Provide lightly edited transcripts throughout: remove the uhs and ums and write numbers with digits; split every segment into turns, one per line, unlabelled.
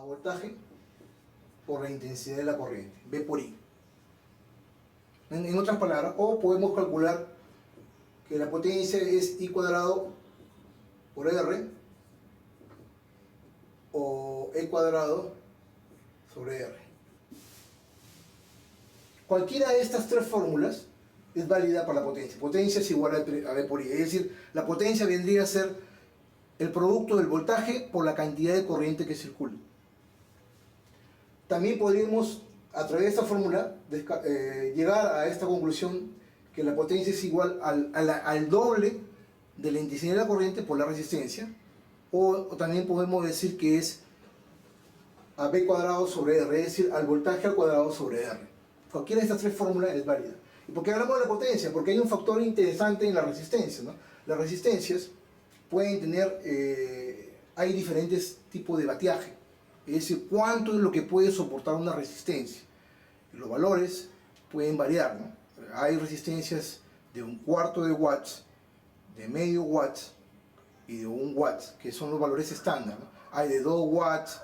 a voltaje por la intensidad de la corriente, V por I. En otras palabras, o podemos calcular que la potencia es I cuadrado por R o E cuadrado sobre R. Cualquiera de estas tres fórmulas es válida para la potencia. Potencia es igual a V por I. Es decir, la potencia vendría a ser el producto del voltaje por la cantidad de corriente que circula. También podríamos, a través de esta fórmula, llegar a esta conclusión que la potencia es igual al doble de la intensidad de la corriente por la resistencia, o también podemos decir que es a V cuadrado sobre R, es decir, al voltaje al cuadrado sobre R. Cualquiera de estas tres fórmulas es válida. ¿Y por qué hablamos de la potencia? Porque hay un factor interesante en la resistencia, ¿no? Las resistencias pueden tener, hay diferentes tipos de batiaje, es decir, cuánto es lo que puede soportar una resistencia. Los valores pueden variar, ¿no? Hay resistencias de 1/4 de watts, de medio watts y de 1 watt, que son los valores estándar, ¿no? Hay de 2 watts,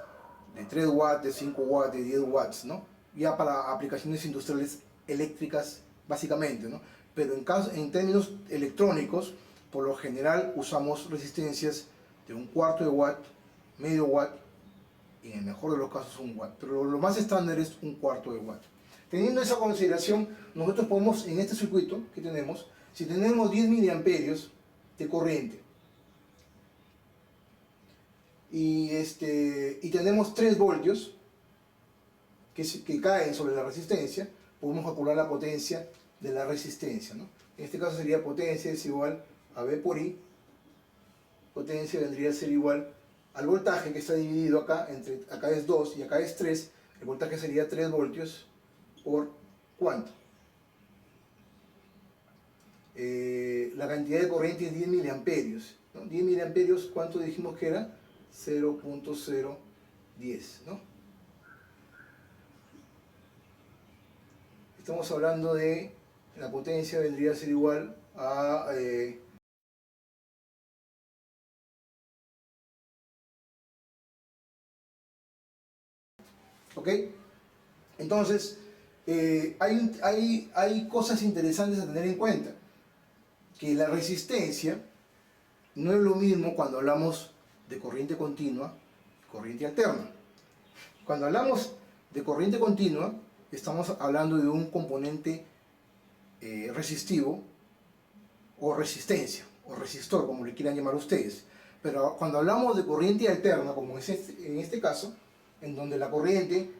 de 3 watts, de 5 watts, de 10 watts, ¿no? Ya para aplicaciones industriales eléctricas básicamente, ¿no? Pero en términos electrónicos, por lo general usamos resistencias de 1/4 de watt, medio watt y en el mejor de los casos 1 watt, pero lo más estándar es 1/4 de watt. Teniendo esa consideración, nosotros podemos, en este circuito que tenemos, si tenemos 10 miliamperios de corriente y tenemos 3 voltios que caen sobre la resistencia, podemos calcular la potencia de la resistencia, ¿no? En este caso sería potencia es igual a V por I. Potencia vendría a ser igual al voltaje, que está dividido acá, acá es 2 y acá es 3, el voltaje sería 3 voltios por ¿cuánto? La cantidad de corriente es 10 miliamperios, ¿no? 10 miliamperios, ¿cuánto dijimos que era? 0.010, ¿no? Estamos hablando de la potencia vendría a ser igual a ¿ok? Entonces, hay cosas interesantes a tener en cuenta. Que la resistencia no es lo mismo cuando hablamos de corriente continua y corriente alterna. Cuando hablamos de corriente continua, estamos hablando de un componente resistivo o resistencia, o resistor, como le quieran llamar ustedes. Pero cuando hablamos de corriente alterna, como es en este caso, en donde la corriente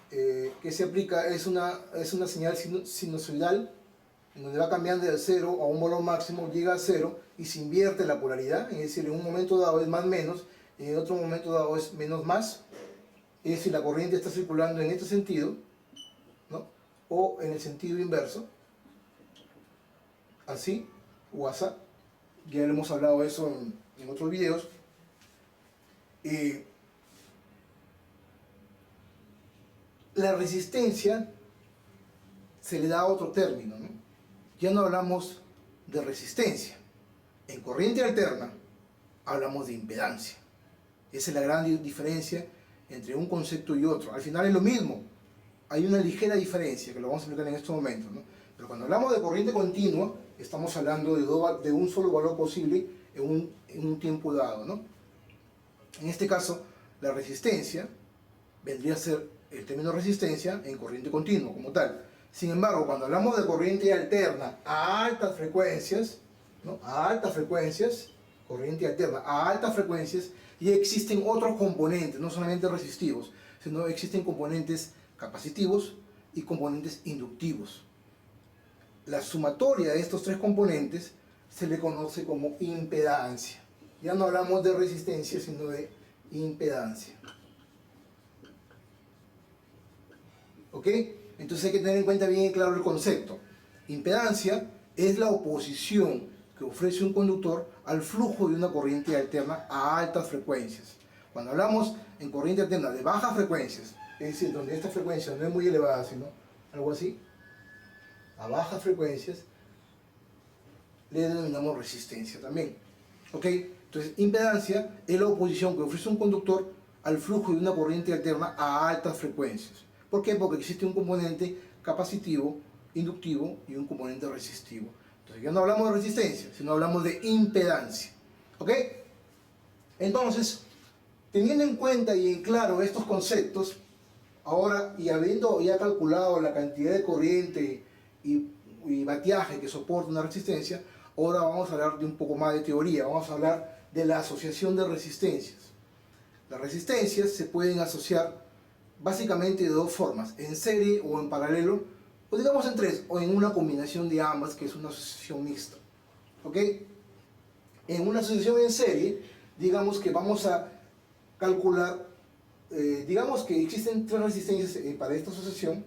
que se aplica es una señal sinusoidal, en donde va cambiando de 0 a un valor máximo, llega a 0 y se invierte la polaridad, es decir, en un momento dado es más menos, y en otro momento dado es menos más, es decir, la corriente está circulando en este sentido, ¿no? O en el sentido inverso, así o así, ya lo hemos hablado de eso en otros videos. La resistencia se le da otro término, ¿no? Ya no hablamos de resistencia. En corriente alterna hablamos de impedancia. Esa es la gran diferencia entre un concepto y otro. Al final es lo mismo. Hay una ligera diferencia que lo vamos a explicar en estos momentos, ¿no? Pero cuando hablamos de corriente continua, estamos hablando de un solo valor posible en un tiempo dado, ¿no? En este caso, la resistencia vendría a ser el término resistencia en corriente continua como tal. Sin embargo, cuando hablamos de corriente alterna a altas frecuencias, ¿no? A altas frecuencias, corriente alterna a altas frecuencias, y existen otros componentes, no solamente resistivos, sino existen componentes capacitivos y componentes inductivos. La sumatoria de estos tres componentes se le conoce como impedancia. Ya no hablamos de resistencia, sino de impedancia. ¿Ok? Entonces hay que tener en cuenta bien claro el concepto. Impedancia es la oposición que ofrece un conductor al flujo de una corriente alterna a altas frecuencias. Cuando hablamos en corriente alterna de bajas frecuencias, es decir, donde esta frecuencia no es muy elevada, sino algo así, a bajas frecuencias, le denominamos resistencia también. ¿Ok? Entonces, impedancia es la oposición que ofrece un conductor al flujo de una corriente alterna a altas frecuencias. ¿Por qué? Porque existe un componente capacitivo, inductivo y un componente resistivo. Entonces ya no hablamos de resistencia, sino hablamos de impedancia. ¿Ok? Entonces, teniendo en cuenta y en claro estos conceptos, ahora, y habiendo ya calculado la cantidad de corriente y batiaje que soporta una resistencia, ahora vamos a hablar de un poco más de teoría, vamos a hablar de la asociación de resistencias. Las resistencias se pueden asociar básicamente de dos formas, en serie o en paralelo, o digamos en tres, o en una combinación de ambas, que es una asociación mixta. ¿Ok? En una asociación en serie, digamos que vamos a calcular, digamos que existen tres resistencias para esta asociación,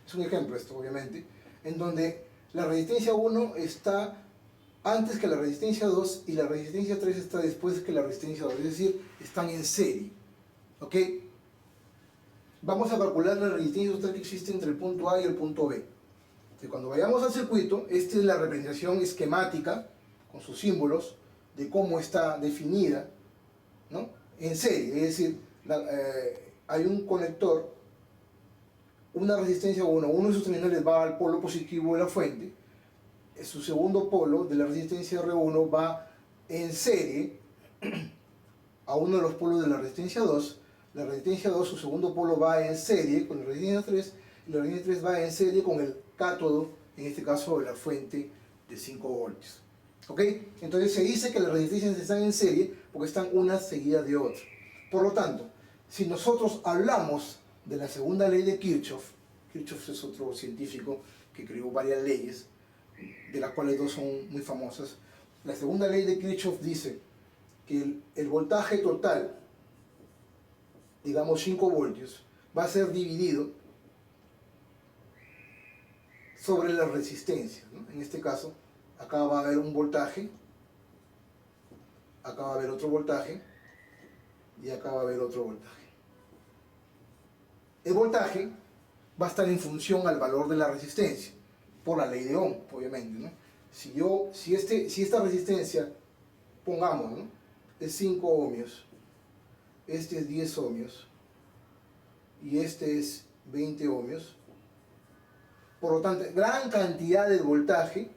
es un ejemplo esto obviamente, en donde la resistencia 1 está antes que la resistencia 2 y la resistencia 3 está después que la resistencia 2, es decir, están en serie. ¿Ok? Vamos a calcular la resistencia total que existe entre el punto A y el punto B. Entonces, cuando vayamos al circuito, esta es la representación esquemática con sus símbolos de cómo está definida, ¿no? En serie, es decir, hay un conector, una resistencia 1, uno de sus terminales va al polo positivo de la fuente, su segundo polo de la resistencia R1 va en serie a uno de los polos de la resistencia 2, la resistencia 2, su segundo polo va en serie con la resistencia 3, y la resistencia 3 va en serie con el cátodo, en este caso de la fuente de 5 voltios. ¿Ok? Entonces se dice que las resistencias están en serie porque están una seguida de otra. Por lo tanto, si nosotros hablamos de la segunda ley de Kirchhoff, Kirchhoff es otro científico que creó varias leyes, de las cuales dos son muy famosas. La segunda ley de Kirchhoff dice que el voltaje total, digamos 5 voltios, va a ser dividido sobre la resistencia, ¿no? En este caso, acá va a haber un voltaje, acá va a haber otro voltaje y acá va a haber otro voltaje. El voltaje va a estar en función al valor de la resistencia, por la ley de Ohm, obviamente, ¿no? Si esta resistencia, pongamos, ¿no?, es 5 ohmios, este es 10 ohmios y este es 20 ohmios, por lo tanto, gran cantidad del voltaje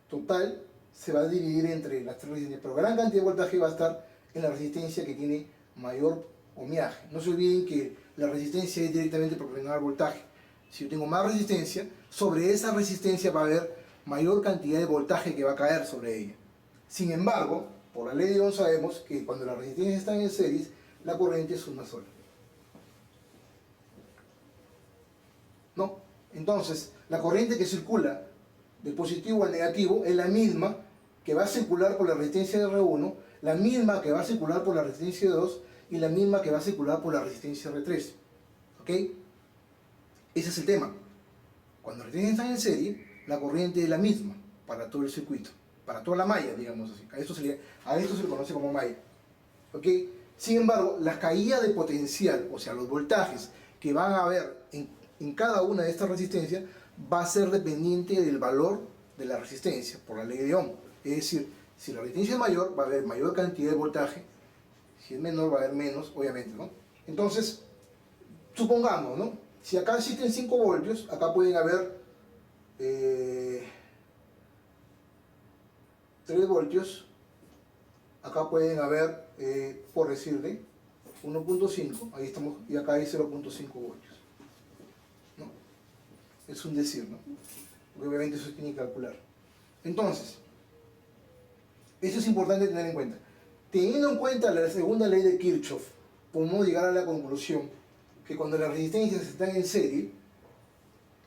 total se va a dividir entre las tres resistencias, pero gran cantidad de voltaje va a estar en la resistencia que tiene mayor ohmiaje. No se olviden que la resistencia es directamente proporcional al voltaje. Si yo tengo más resistencia, sobre esa resistencia va a haber mayor cantidad de voltaje que va a caer sobre ella. Sin embargo, por la ley de Ohm sabemos que cuando las resistencias están en series, la corriente es una sola. ¿No? Entonces, la corriente que circula del positivo al negativo es la misma que va a circular por la resistencia de R1, la misma que va a circular por la resistencia de 2 y la misma que va a circular por la resistencia R3. ¿Ok? Ese es el tema. Cuando las resistencias están en serie, la corriente es la misma para todo el circuito, para toda la malla, digamos así. A esto se le conoce como malla. ¿Ok? Sin embargo, la caída de potencial, o sea, los voltajes que van a haber en cada una de estas resistencias, va a ser dependiente del valor de la resistencia, por la ley de Ohm. Es decir, si la resistencia es mayor, va a haber mayor cantidad de voltaje, si es menor, va a haber menos, obviamente, ¿no? Entonces, supongamos, ¿no?, si acá existen 5 voltios, acá pueden haber 3 voltios, acá pueden haber, por decirle, 1.5, ahí estamos, y acá hay 0.5 voltios. ¿No? Es un decir, ¿no? Porque obviamente eso se tiene que calcular. Entonces, eso es importante tener en cuenta. Teniendo en cuenta la segunda ley de Kirchhoff, podemos llegar a la conclusión que cuando las resistencias están en serie,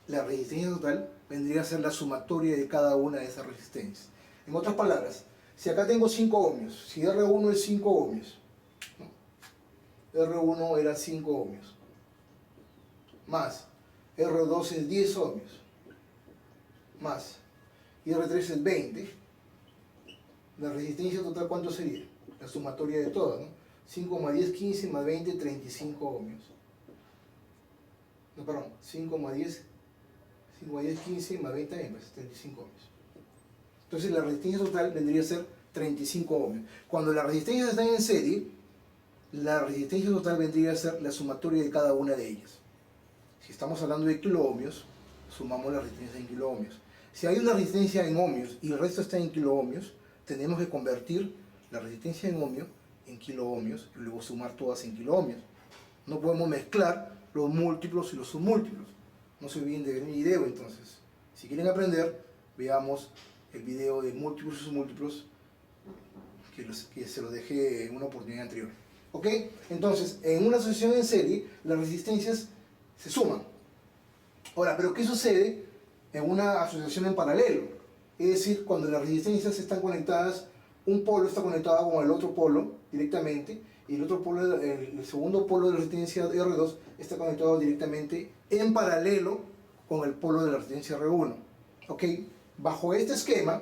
la resistencia total vendría a ser la sumatoria de cada una de esas resistencias. En otras palabras, si acá tengo 5 ohmios, si R1 es 5 ohmios, ¿no?, R1 era 5 ohmios, más R2 es 10 ohmios, más, y R3 es 20, la resistencia total, ¿cuánto sería? La sumatoria de todas, ¿no? 5 más 10, 15, más 20, 35 ohmios. No, perdón, 5 más 10, 15, más 20 también, pues 35 ohmios. Entonces la resistencia total vendría a ser 35 ohmios. Cuando las resistencias están en serie, la resistencia total vendría a ser la sumatoria de cada una de ellas. Si estamos hablando de kiloohmios, sumamos la resistencia en kiloohmios. Si hay una resistencia en ohmios y el resto está en kiloohmios, tenemos que convertir la resistencia en ohmio en kiloohmios y luego sumar todas en kiloohmios. No podemos mezclar los múltiplos y los submúltiplos. No se olviden de ver mi video entonces. Si quieren aprender, veamos el video de múltiplos y submúltiplos que se los dejé en una oportunidad anterior. ¿Ok? Entonces, en una asociación en serie, las resistencias se suman. Ahora, ¿pero qué sucede en una asociación en paralelo? Es decir, cuando las resistencias están conectadas, un polo está conectado con el otro polo directamente, y el otro polo, el segundo polo de la resistencia R2 está conectado directamente en paralelo con el polo de la resistencia R1. ¿Ok? Bajo este esquema,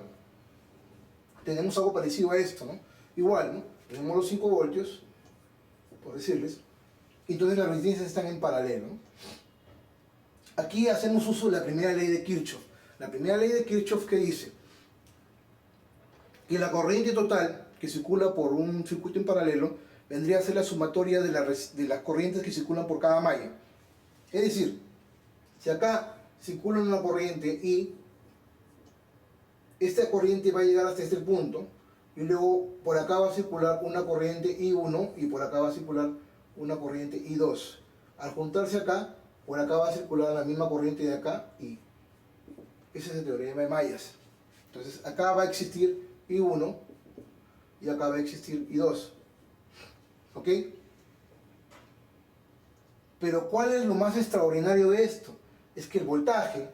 tenemos algo parecido a esto, ¿no? Igual, ¿no? Tenemos los 5 voltios, por decirles, y entonces las resistencias están en paralelo, ¿no? Aquí hacemos uso de la primera ley de Kirchhoff. La primera ley de Kirchhoff, que dice que la corriente total que circula por un circuito en paralelo vendría a ser la sumatoria de las corrientes que circulan por cada malla. Es decir, si acá circula una corriente y esta corriente va a llegar hasta este punto, y luego por acá va a circular una corriente I1 y por acá va a circular una corriente I2. Al juntarse acá, por acá va a circular la misma corriente de acá y ese es el teorema de mallas. Entonces acá va a existir I1 y acá va a existir I2. ¿Ok? Pero ¿cuál es lo más extraordinario de esto? Es que el voltaje,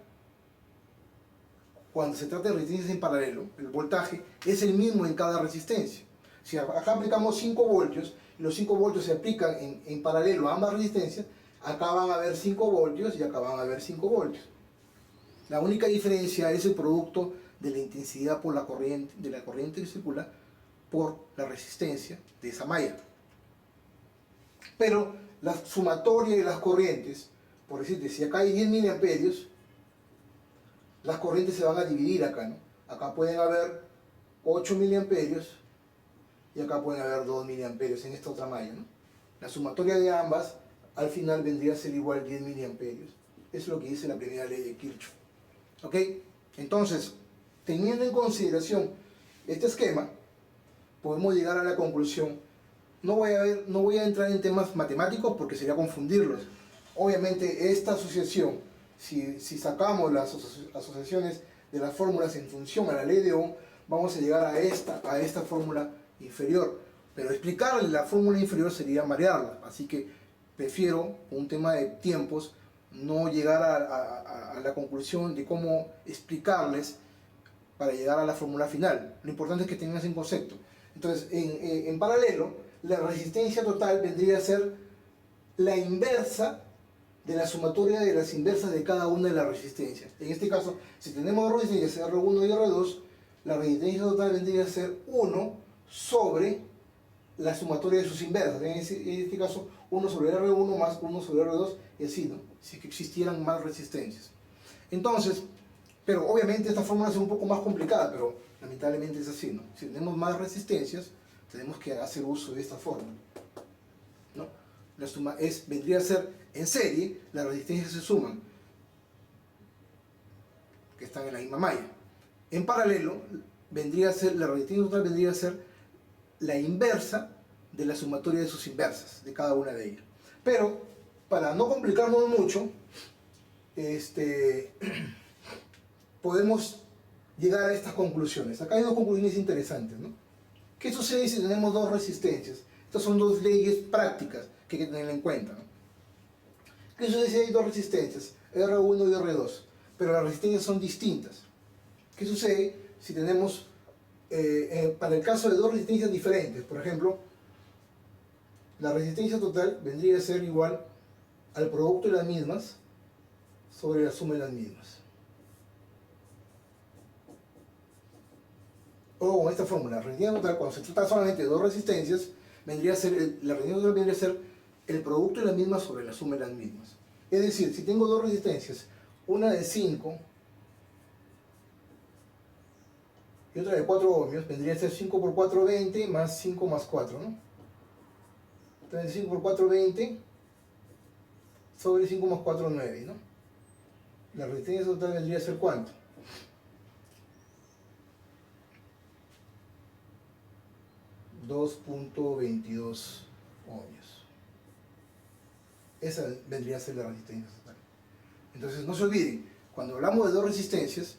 cuando se trata de resistencias en paralelo, el voltaje es el mismo en cada resistencia. Si acá aplicamos 5 voltios y los 5 voltios se aplican en paralelo a ambas resistencias, acá van a haber 5 voltios y acá van a haber 5 voltios. La única diferencia es el producto de la intensidad por la corriente, de la corriente que circula por la resistencia de esa malla. Pero la sumatoria de las corrientes, por decirte, si acá hay 10 miliamperios, las corrientes se van a dividir acá, ¿no? Acá pueden haber 8 miliamperios y acá pueden haber 2 miliamperios en esta otra malla, ¿no? La sumatoria de ambas al final vendría a ser igual a 10 miliamperios. Eso es lo que dice la primera ley de Kirchhoff. ¿Ok? Entonces, teniendo en consideración este esquema, podemos llegar a la conclusión. No voy a entrar en temas matemáticos porque sería confundirlos. Obviamente esta asociación, si sacamos las asociaciones de las fórmulas en función a la ley de Ohm, vamos a llegar a esta fórmula inferior. Pero explicarle la fórmula inferior sería marearla. Así que prefiero, un tema de tiempos, no llegar a la conclusión de cómo explicarles para llegar a la fórmula final. Lo importante es que tengan ese concepto. Entonces, en paralelo, la resistencia total vendría a ser la inversa de la sumatoria de las inversas de cada una de las resistencias. En este caso, si tenemos dos resistencias, R1 y R2, la resistencia total vendría a ser 1 sobre la sumatoria de sus inversas. En este caso, 1 sobre R1 más 1 sobre R2, y así, ¿no? Si existieran más resistencias. Entonces, pero obviamente esta fórmula es un poco más complicada, pero lamentablemente es así, ¿no? Si tenemos más resistencias, tenemos que hacer uso de esta fórmula, ¿no? La suma vendría a ser en serie, las resistencias se suman, que están en la misma malla. En paralelo, vendría a ser, la resistencia total vendría a ser la inversa de la sumatoria de sus inversas, de cada una de ellas. Pero, para no complicarnos mucho, podemos llegar a estas conclusiones. Acá hay dos conclusiones interesantes, ¿no? ¿Qué sucede si tenemos dos resistencias? Estas son dos leyes prácticas que hay que tener en cuenta, ¿no? ¿Qué sucede si hay dos resistencias, R1 y R2, pero las resistencias son distintas? ¿Qué sucede si tenemos, para el caso de dos resistencias diferentes, por ejemplo, la resistencia total vendría a ser igual al producto de las mismas sobre la suma de las mismas? O con esta fórmula, la resistencia total, cuando se trata solamente de dos resistencias, vendría a ser la resistencia total vendría a ser el producto de las mismas sobre la suma de las mismas. Es decir, si tengo dos resistencias, una de 5 y otra de 4 ohmios, vendría a ser 5 por 4, 20, más 5 más 4, ¿no? 35 por 4, 20, sobre 5 más 4, 9, ¿no? La resistencia total vendría a ser ¿cuánto? 2.22 ohmios. Esa vendría a ser la resistencia total. Entonces no se olviden, cuando hablamos de dos resistencias,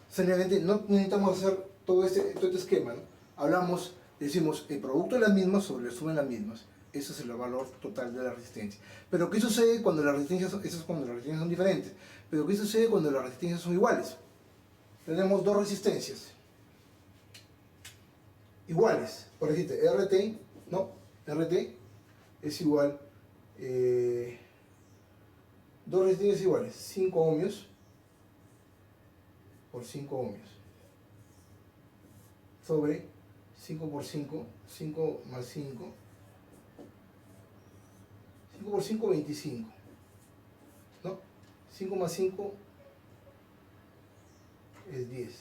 seriamente no necesitamos hacer todo este esquema, ¿no? Hablamos, decimos, el producto de las mismas sobre la suma de las mismas. Ese es el valor total de la resistencia. Pero ¿qué sucede cuando las resistencias son, eso es cuando las resistencias son diferentes? Pero ¿qué sucede cuando las resistencias son iguales? Tenemos dos resistencias iguales. Por ejemplo, RT, ¿no? RT es igual, dos resistencias iguales, 5 ohmios por 5 ohmios, sobre 5 por 5, 5 más 5, 5 por 5, 25, ¿no? 5 más 5 es 10.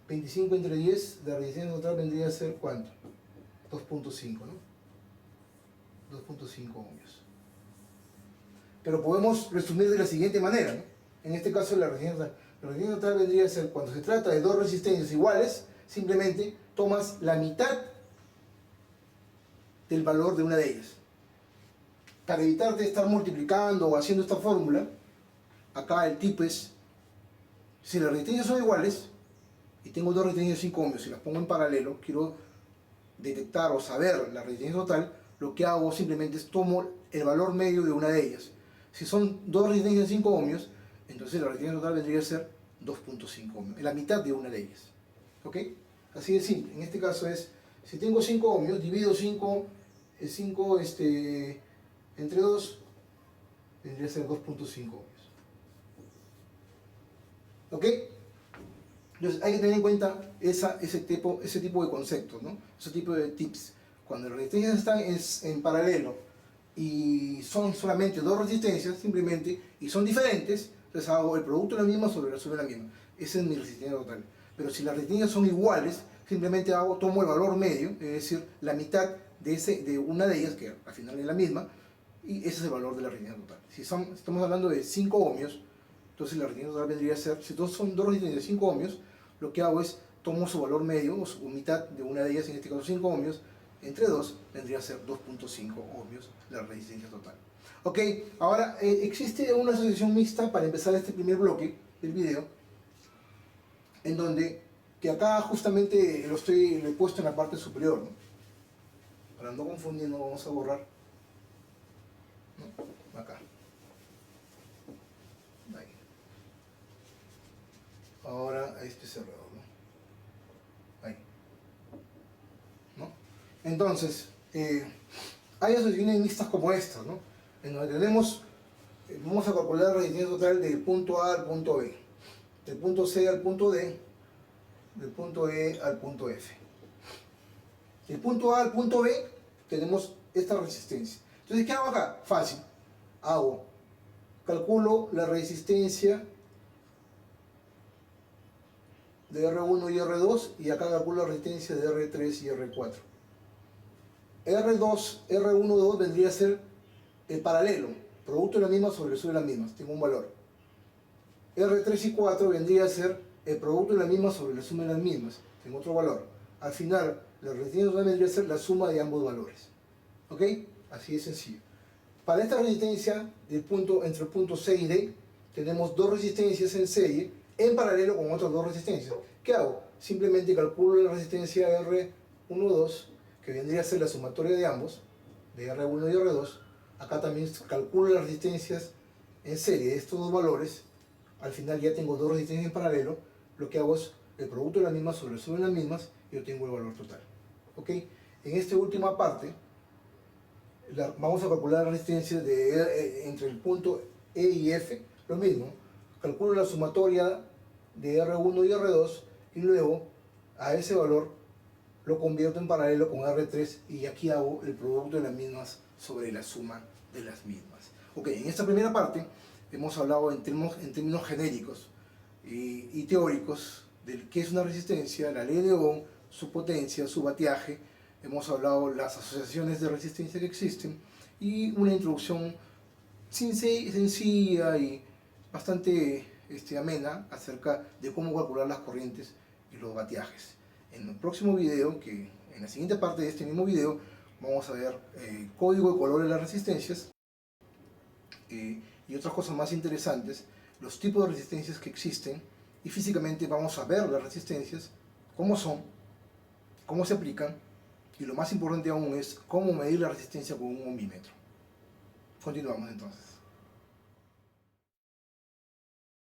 25 entre 10, la resistencia total vendría a ser ¿cuánto? 2.5, ¿no? 2.5 ohmios. Pero podemos resumir de la siguiente manera, ¿no? En este caso la resistencia total vendría a ser, cuando se trata de dos resistencias iguales, simplemente tomas la mitad del valor de una de ellas. Para evitar de estar multiplicando o haciendo esta fórmula, acá el tip es, si las resistencias son iguales, y tengo dos resistencias de 5 ohmios y las pongo en paralelo, quiero detectar o saber la resistencia total, lo que hago simplemente es tomo el valor medio de una de ellas. Si son dos resistencias de 5 ohmios, entonces la resistencia total vendría a ser 2.5 ohmios, la mitad de una de ellas. ¿Ok? Así de simple. En este caso es, si tengo 5 ohmios, divido 5 entre 2, vendría a ser 2.5 ohmios. ¿Ok? Entonces hay que tener en cuenta ese tipo de conceptos, ¿no? Ese tipo de tips. Cuando las resistencias están en paralelo y son solamente dos resistencias, simplemente, y son diferentes, entonces hago el producto de la misma sobre la suma de la misma. Esa es mi resistencia total. Pero si las resistencias son iguales, simplemente tomo el valor medio, es decir, la mitad de una de ellas, que al final es la misma, y ese es el valor de la resistencia total. Si estamos hablando de 5 ohmios, entonces la resistencia total vendría a ser, si son dos resistencias de 5 ohmios, lo que hago es tomo su valor medio, o su mitad de una de ellas, en este caso 5 ohmios, entre 2 vendría a ser 2.5 ohmios la resistencia total. Ok, ahora existe una asociación mixta para empezar este primer bloque del video, en donde, que acá justamente lo he puesto en la parte superior, ¿no? Para no confundir, no vamos a borrar, ¿no? Acá. Ahí. Ahora este cerrado, ¿no? Ahí. ¿No? Entonces, hay asociaciones mixtas como estas, ¿no? En donde tenemos, vamos a calcular la resistencia total del punto A al punto B, del punto C al punto D, del punto E al punto F. Del punto A al punto B tenemos esta resistencia. Entonces, ¿qué hago acá? Fácil. Calculo la resistencia de R1 y R2, y acá calculo la resistencia de R3 y R4. R1, 2 vendría a ser el paralelo, producto de las mismas sobre las mismas, tengo un valor. R3 y 4 vendría a ser el producto de las mismas sobre la suma de las mismas, tengo otro valor. Al final, la resistencia total vendría a ser la suma de ambos valores. ¿Ok? Así de sencillo. Para esta resistencia entre el punto C y D, tenemos dos resistencias en serie en paralelo con otras dos resistencias. ¿Qué hago? Simplemente calculo la resistencia R1, 2, que vendría a ser la sumatoria de ambos, de R1 y R2. Acá también calculo las resistencias en serie de estos dos valores. Al final ya tengo dos resistencias en paralelo. Lo que hago es el producto de las mismas sobre el suma de las mismas, y yo tengo el valor total. ¿Ok? En esta última parte, vamos a calcular la resistencia entre el punto E y F, lo mismo. Calculo la sumatoria de R1 y R2, y luego a ese valor lo convierto en paralelo con R3, y aquí hago el producto de las mismas sobre la suma de las mismas. Ok, en esta primera parte hemos hablado en términos genéricos y teóricos de qué es una resistencia, la ley de Ohm, su potencia, su vatiaje, hemos hablado de las asociaciones de resistencia que existen y una introducción sencilla y bastante amena acerca de cómo calcular las corrientes y los bateajes. En el próximo video, en la siguiente parte de este mismo video, vamos a ver código de colores de las resistencias y otras cosas más interesantes, los tipos de resistencias que existen, y físicamente vamos a ver las resistencias, cómo son, cómo se aplican, y lo más importante aún es cómo medir la resistencia con un ohmímetro. Continuamos entonces.